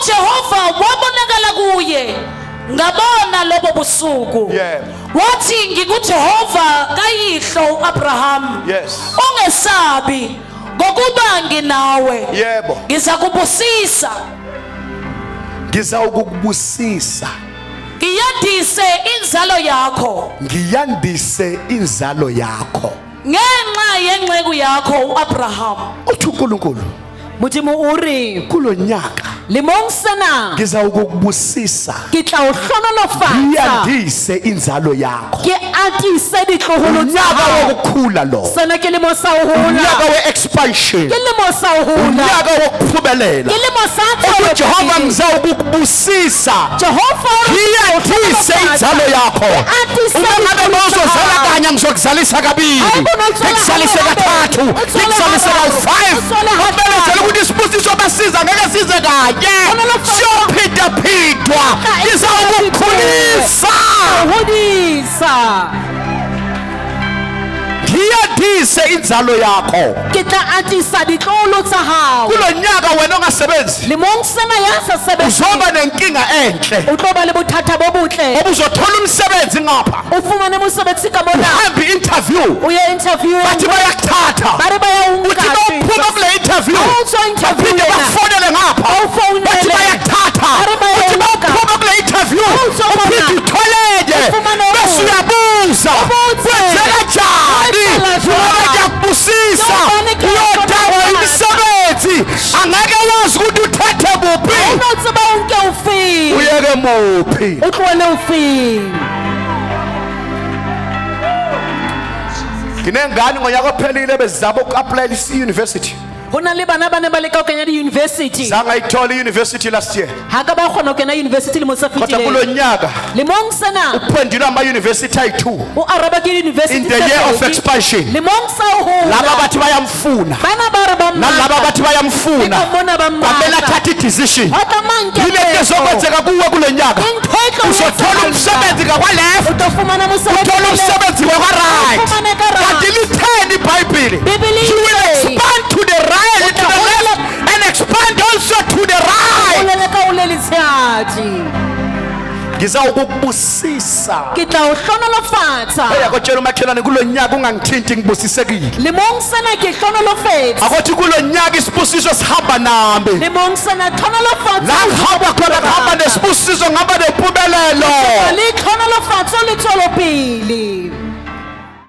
uJehova wabonakala kuye ngabona lobo busuku wathi ngikuJehova kayihlo uAbraham ungesabi ngokuba nginawe ngizakubusisa ngizawukubusisa ngiyandise inzalo yakho ngenxa yenceku yakho uAbraham uthi uNkulunkulu Modimo o re kulo nyaka lemong sena ngizawukubusisa ke tla o hlonolofatsa ngiyandise inzalo yakho ke atise ditloholo tsa unyaka hao wokukhula lo sena ke lemo sa ho unyaka hola we-expansion ke lemo sa ho hola unyaka wokuphumelela ke lemo sa uJehova ngizawukubusisa Jehova ngiyandise inzalo yakho uma ngabe mawuzozala kanye ngizokuzalisa kabili ngikuzalise kathathu ngikuzalise ka-5 ubelezela ukuthi isibusiso basiza ngeke size kanye siyophindwaphindwa ngizawukukhulisa hodisa ngiyandise inzalo yakho ke tla atisa ditloholo tsa hao kulo nyaka wena ongasebenzi lemong sena ya sa sebetsa uzoba nenkinga enhle o tlo ba le bothata bo botle obuzothola umsebenzi ngapha o fumane mosebetsi ka mona uhambe interview o ye interview bathi bayakuthatha ba re ba ya uthi unka bawuphuma kule interview baphinde bakufonele ngapha bathi bayakuthatha uthi bawuphuma kule interview uphinde utholeke bese uyabuza kwenzeka njani ngoba ngiyakubusisa uyodaba imisebenzi angeke wazi ukuthi uthethe buphi unotseba unke ufi uyeke muphi utlwele ufi nginengane ngonyaka ophelile bezizaba uku-aplayela i-university hona le bana ba ne ba leka ho kenya di-university zangayithola i-university last year ha ka ba kgona ho kena university lemo se kodwa kulo fetileng nyaka lemong sena uphendulwe ama-university ayi-2 o araba ke di-university in the year of expansion lemong sa ho laba hola bathi bayamfuna bana ba re ba nalaba bathi bayamfuna bona ba kwamele athathe i-decision ba tamanke yilento ezokwenzeka kuwe kulo nyaka uzothola umsebenzi ngakwaleft utofumana uthola umsebenzi wakwa-right kanti litheni ibhayibhile you will expand to the right to the left and expand also to the right uleleka ulelitshathi ngizawukubusisa ke tla o hlonolofatsa yakotshela umakhelwane kulo nyaka ungangithinti ngibusisekile lemong sena ke hlonolofetse akothi kulo nyaka isibusiso sihamba nami lemong sena hlonolofatsa la ngihamba khona ngihamba nesibusiso ngihamba nempumelelo le hlonolofatsa le tswelopele